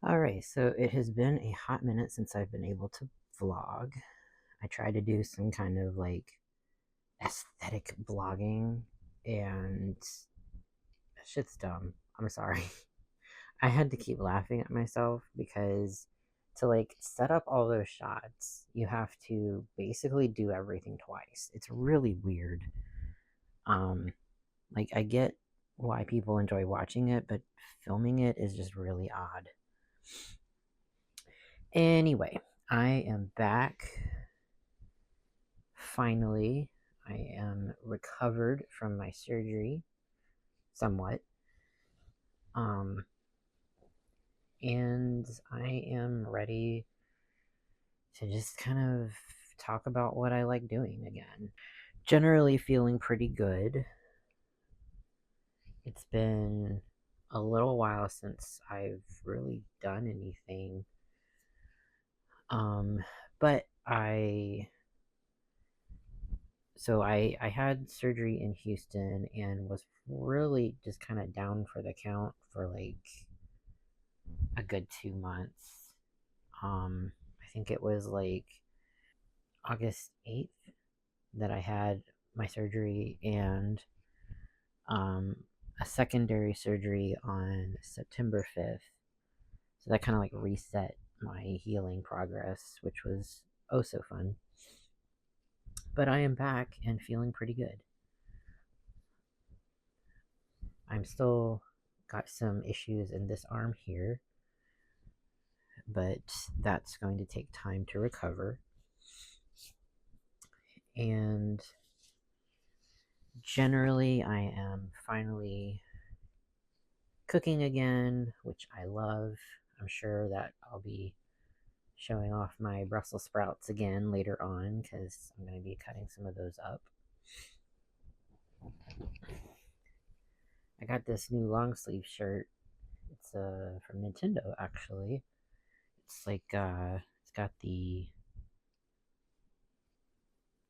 Alright, so it has been a hot minute since I've been able to vlog. I tried to do some kind of like aesthetic vlogging, and that shit's dumb. I'm sorry. I had to keep laughing at myself because to like set up all those shots, you have to basically do everything twice. It's really weird. Um, like I get why people enjoy watching it, but filming it is just really odd. Anyway, I am back. Finally, I am recovered from my surgery somewhat. Um, and I am ready to just kind of talk about what I like doing again. Generally feeling pretty good. It's been a little while since I've really done anything. Um, but I had surgery in Houston and was really just kind of down for the count for like a good 2 months. I think it was like August 8th that I had my surgery, and um, a secondary surgery on September 5th. So that kind of like reset my healing progress, which was oh so fun. But I am back and feeling pretty good. I'm still got some issues in this arm here, but that's going to take time to recover. And generally, I am finally cooking again, which I love. I'm sure that I'll be showing off my Brussels sprouts again later on because I'm going to be cutting some of those up. I got this new long sleeve shirt. It's from Nintendo actually. It's like it's got the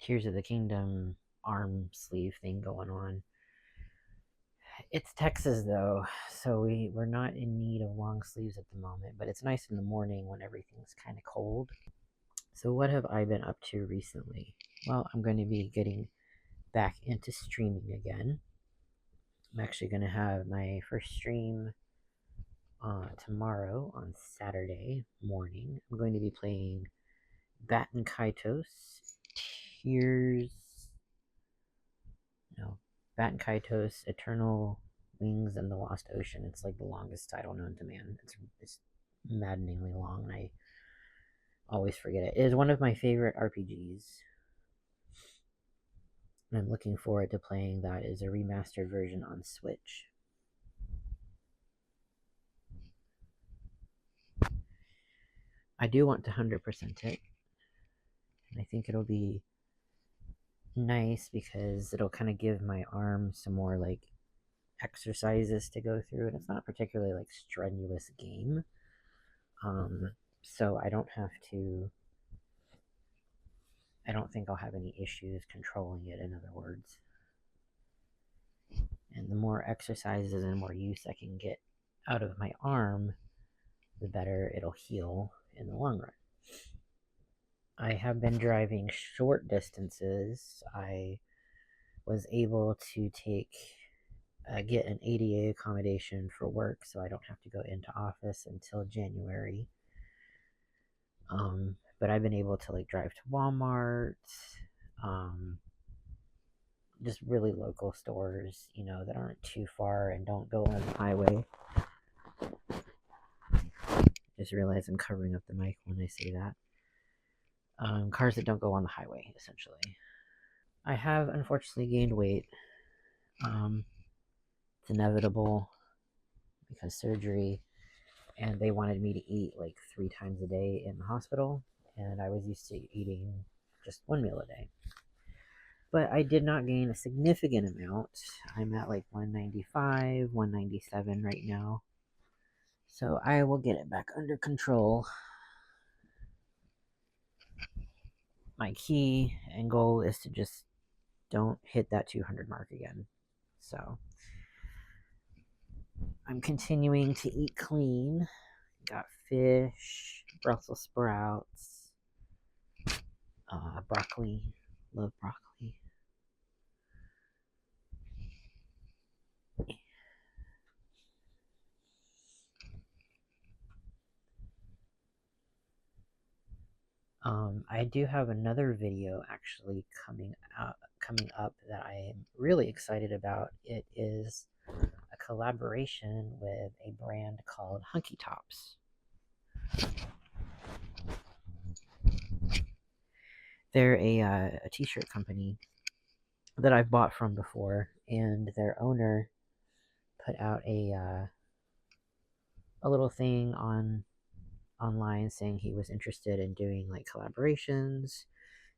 Tears of the Kingdom arm sleeve thing going on. It's Texas though, so we're not in need of long sleeves at the moment, but it's nice in the morning when everything's kind of cold. So what have I been up to recently? Well, I'm going to be getting back into streaming again. I'm actually going to have my first stream tomorrow on Saturday morning. I'm going to be playing Baten Kaitos Tears. No, Baten Kaitos Eternal Wings and the Lost Ocean. It's like the longest title known to man. It's maddeningly long, and I always forget it. It is one of my favorite RPGs, and I'm looking forward to playing that as a remastered version on Switch. I do want to 100% it, and I think it'll be nice because it'll kind of give my arm some more like exercises to go through, and it's not a particularly like strenuous game. So I don't have to. I don't think I'll have any issues controlling it, in other words. And the more exercises and more use I can get out of my arm, the better it'll heal in the long run. I have been driving short distances. I was able to get an ADA accommodation for work, so I don't have to go into office until January. But I've been able to like drive to Walmart, just really local stores, that aren't too far and don't go on the highway. Just realize I'm covering up the mic when I say that. Cars that don't go on the highway, essentially. I have unfortunately gained weight. It's inevitable because surgery, and they wanted me to eat like 3 times a day in the hospital, and I was used to eating just one meal a day. But I did not gain a significant amount. I'm at like 195, 197 right now. So I will get it back under control. My key and goal is to just don't hit that 200 mark again. So I'm continuing to eat clean. Got fish, Brussels sprouts, broccoli. Love broccoli. I do have another video actually coming up that I am really excited about. It is a collaboration with a brand called Hunky Tops. They're a t-shirt company that I've bought from before, and their owner put out a little thing online saying he was interested in doing like collaborations,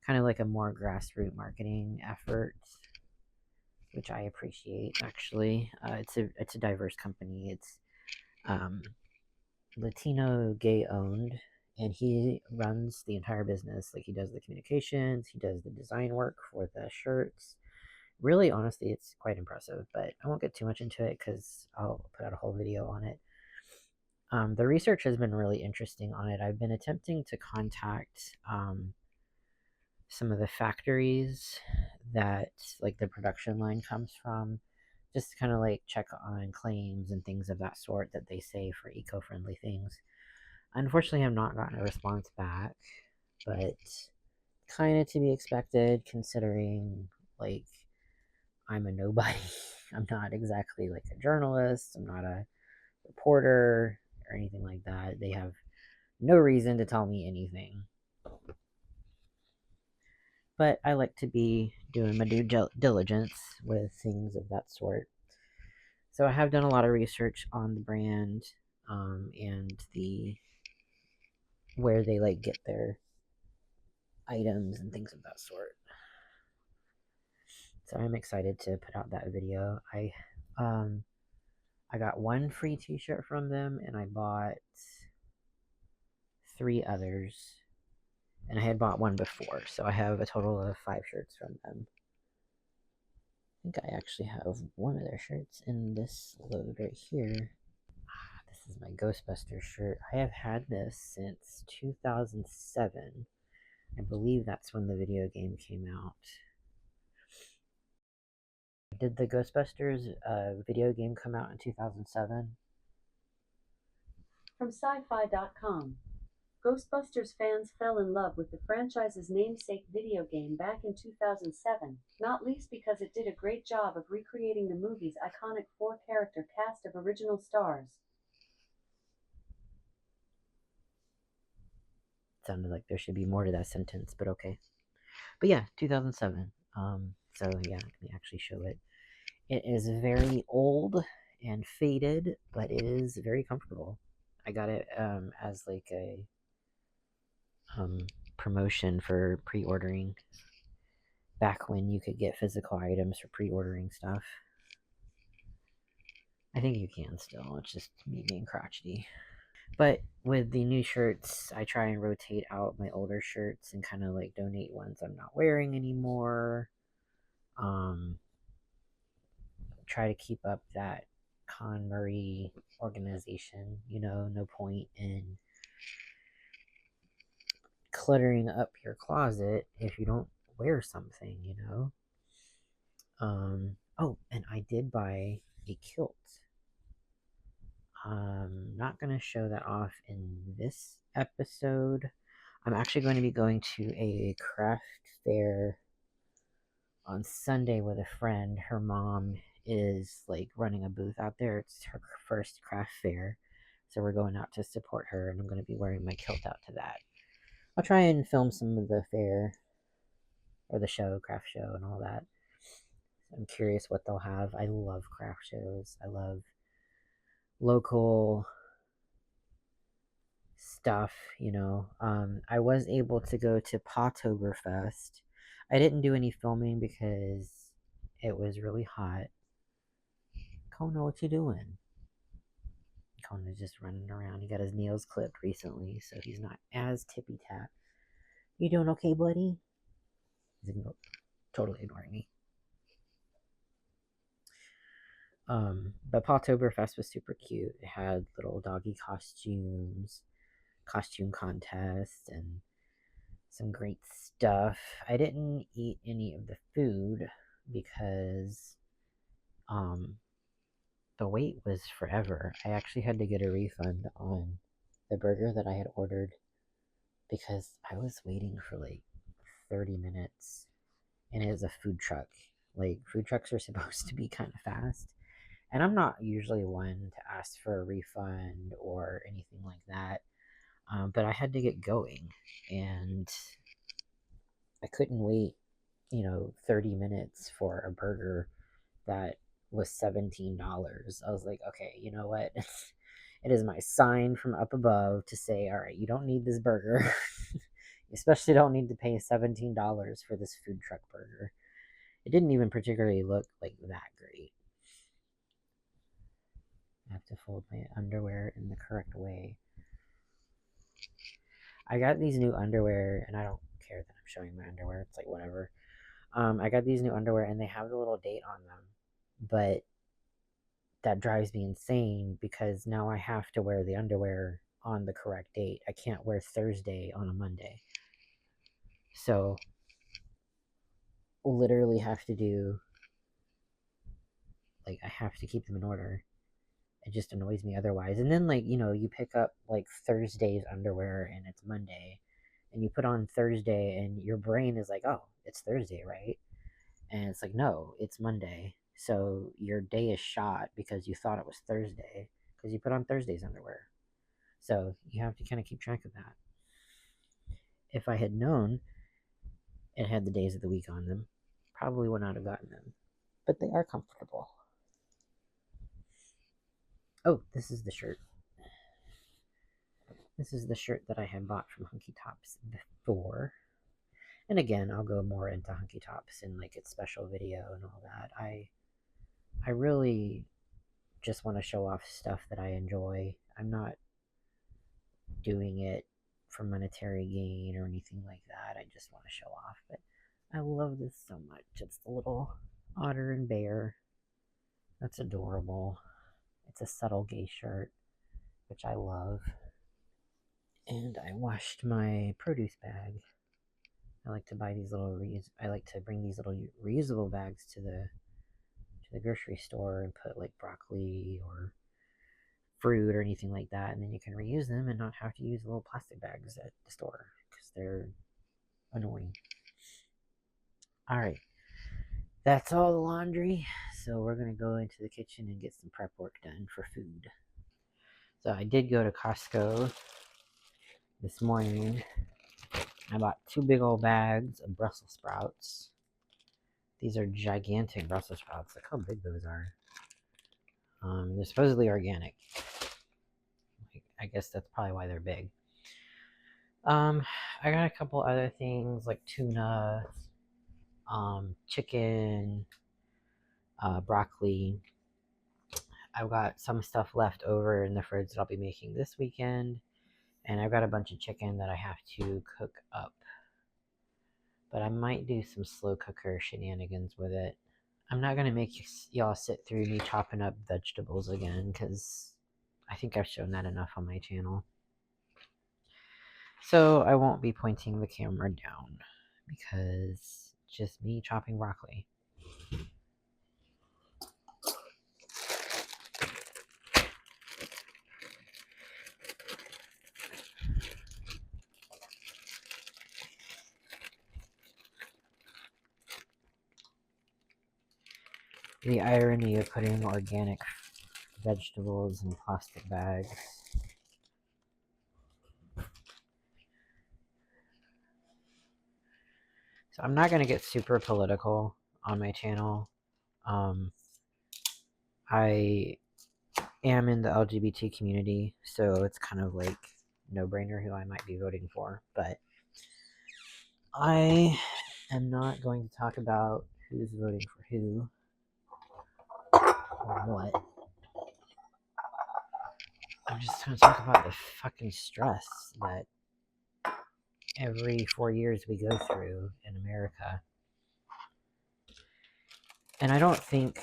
kind of like a more grassroots marketing effort, which I appreciate actually. It's a diverse company. It's Latino, gay owned, and he runs the entire business. Like, he does the communications, he does the design work for the shirts. Really, honestly, it's quite impressive, but I won't get too much into it because I'll put out a whole video on it. The research has been really interesting on it. I've been attempting to contact some of the factories that like the production line comes from, just to kind of like check on claims and things of that sort that they say for eco-friendly things. Unfortunately, I've not gotten a response back, but kind of to be expected considering like I'm a nobody. I'm not exactly like a journalist. I'm not a reporter or anything like that. They have no reason to tell me anything. But I like to be doing my due diligence with things of that sort. So I have done a lot of research on the brand, and the where they like get their items and things of that sort. So I'm excited to put out that video. I got one free t-shirt from them, and I bought 3 others, and I had bought one before, so I have a total of 5 shirts from them. I think I actually have one of their shirts in this load right here. This is my Ghostbusters shirt. I have had this since 2007. I believe that's when the video game came out. Did the Ghostbusters video game come out in 2007? From sci-fi.com. Ghostbusters fans fell in love with the franchise's namesake video game back in 2007, not least because it did a great job of recreating the movie's iconic 4-character cast of original stars. Sounded like there should be more to that sentence, but okay. But yeah, 2007. So yeah, let me actually show it. It is very old and faded, but it is very comfortable. I got it as like a promotion for pre-ordering back when you could get physical items for pre-ordering stuff. I think you can still. It's just me being crotchety. But with the new shirts, I try and rotate out my older shirts and kind of like donate ones I'm not wearing anymore. Try to keep up that KonMari organization. No point in cluttering up your closet if you don't wear something. Oh, and I did buy a kilt. I'm not going to show that off in this episode. I'm actually going to be going to a craft fair on Sunday with a friend. Her mom is like running a booth out there. It's her first craft fair. So we're going out to support her, and I'm going to be wearing my kilt out to that. I'll try and film some of the fair or the show, craft show, and all that. I'm curious what they'll have. I love craft shows. I love local stuff. I was able to go to Pottoberfest. I didn't do any filming because it was really hot. Kona, what you doing? Kona's just running around. He got his nails clipped recently, so he's not as tippy-tap. You doing okay, buddy? He's totally ignoring me. But Pottoberfest was super cute. It had little doggy costumes. costume contest and some great stuff. I didn't eat any of the food because the wait was forever. I actually had to get a refund on the burger that I had ordered because I was waiting for like 30 minutes, and it was a food truck. Like, food trucks are supposed to be kind of fast, and I'm not usually one to ask for a refund or anything like that. But I had to get going, and I couldn't wait, 30 minutes for a burger that was $17. I was like, okay, you know what? It is my sign from up above to say, all right, you don't need this burger. You especially don't need to pay $17 for this food truck burger. It didn't even particularly look like that great. I have to fold my underwear in the correct way. I got these new underwear, and I don't care that I'm showing my underwear. It's like whatever. I got these new underwear, and they have the little date on them, but that drives me insane because now I have to wear the underwear on the correct date. I can't wear Thursday on a Monday. So, literally have to do, like, I have to keep them in order. It just annoys me otherwise. And then, like, you pick up, like, Thursday's underwear and it's Monday, and you put on Thursday, and your brain is like, oh, it's Thursday, right? And it's like, no, it's Monday. So your day is shot because you thought it was Thursday because you put on Thursday's underwear. So you have to kind of keep track of that. If I had known it had the days of the week on them, probably would not have gotten them. But they are comfortable. Oh, this is the shirt. This is the shirt that I had bought from Hunky Tops before. And again, I'll go more into Hunky Tops in like its special video and all that. I really just want to show off stuff that I enjoy. I'm not doing it for monetary gain or anything like that. I just want to show off. But I love this so much. It's the little otter and bear. That's adorable. It's a subtle gay shirt, which I love. And I washed my produce bag. I like to buy these little I like to bring these little reusable bags to the grocery store and put like broccoli or fruit or anything like that, and then you can reuse them and not have to use little plastic bags at the store because they're annoying. All right, that's all the laundry, so we're gonna go into the kitchen and get some prep work done for food. So I did go to Costco this morning. I bought 2 big old bags of Brussels sprouts. These are gigantic Brussels sprouts. Look how big those are. They're supposedly organic. I guess that's probably why they're big. I got a couple other things like tuna, chicken, broccoli. I've got some stuff left over in the fridge that I'll be making this weekend. And I've got a bunch of chicken that I have to cook up. But I might do some slow cooker shenanigans with it. I'm not going to make y'all sit through me chopping up vegetables again because I think I've shown that enough on my channel. So I won't be pointing the camera down because it's just me chopping broccoli. The irony of putting organic vegetables in plastic bags. So I'm not going to get super political on my channel. I am in the LGBT community, so it's kind of like no-brainer who I might be voting for. But I am not going to talk about who's voting for who or what. I'm just going to talk about the fucking stress that every 4 years we go through in America. And I don't think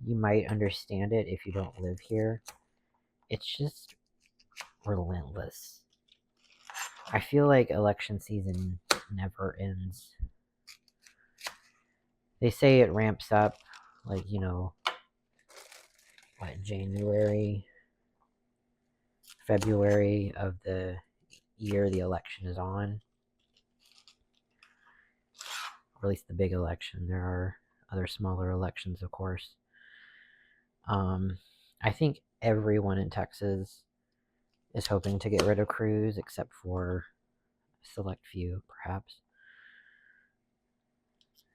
you might understand it if you don't live here. It's just relentless. I feel like election season never ends. They say it ramps up, like, January, February of the year the election is on. Or at least the big election. There are other smaller elections, of course. I think everyone in Texas is hoping to get rid of Cruz, except for a select few, perhaps.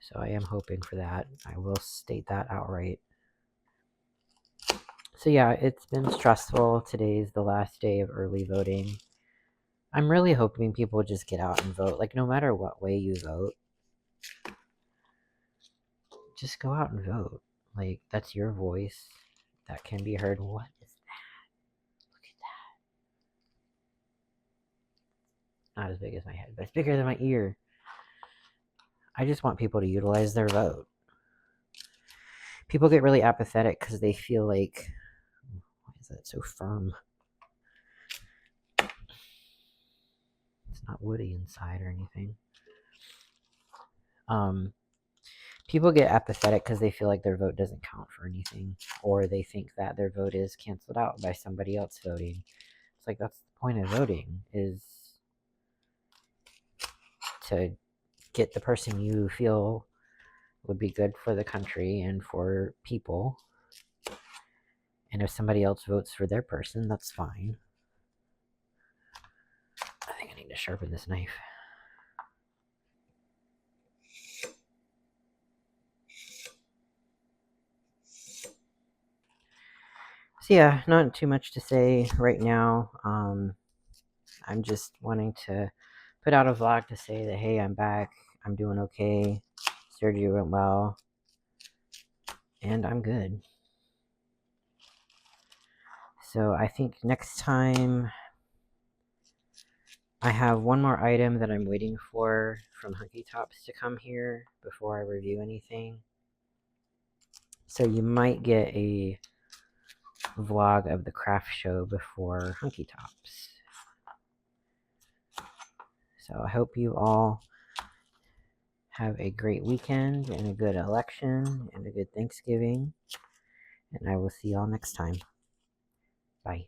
So I am hoping for that. I will state that outright. So yeah, it's been stressful. Today's the last day of early voting. I'm really hoping people just get out and vote. Like, no matter what way you vote, just go out and vote. Like, that's your voice that can be heard. What is that? Look at that. Not as big as my head, but it's bigger than my ear. I just want people to utilize their vote. People get really apathetic because they feel like, why is that so firm? It's not woody inside or anything. People get apathetic because they feel like their vote doesn't count for anything, or they think that their vote is canceled out by somebody else voting. It's like, that's the point of voting, is to get the person you feel would be good for the country and for people. And if somebody else votes for their person, that's fine. I think I need to sharpen this knife. So yeah, not too much to say right now. I'm just wanting to put out a vlog to say that, hey, I'm back. I'm doing okay. Surgery went well. And I'm good. So I think next time I have one more item that I'm waiting for from Hunky Tops to come here before I review anything. So you might get a vlog of the craft show before Hunky Tops. So I hope you all have a great weekend and a good election and a good Thanksgiving. And I will see y'all next time. Bye.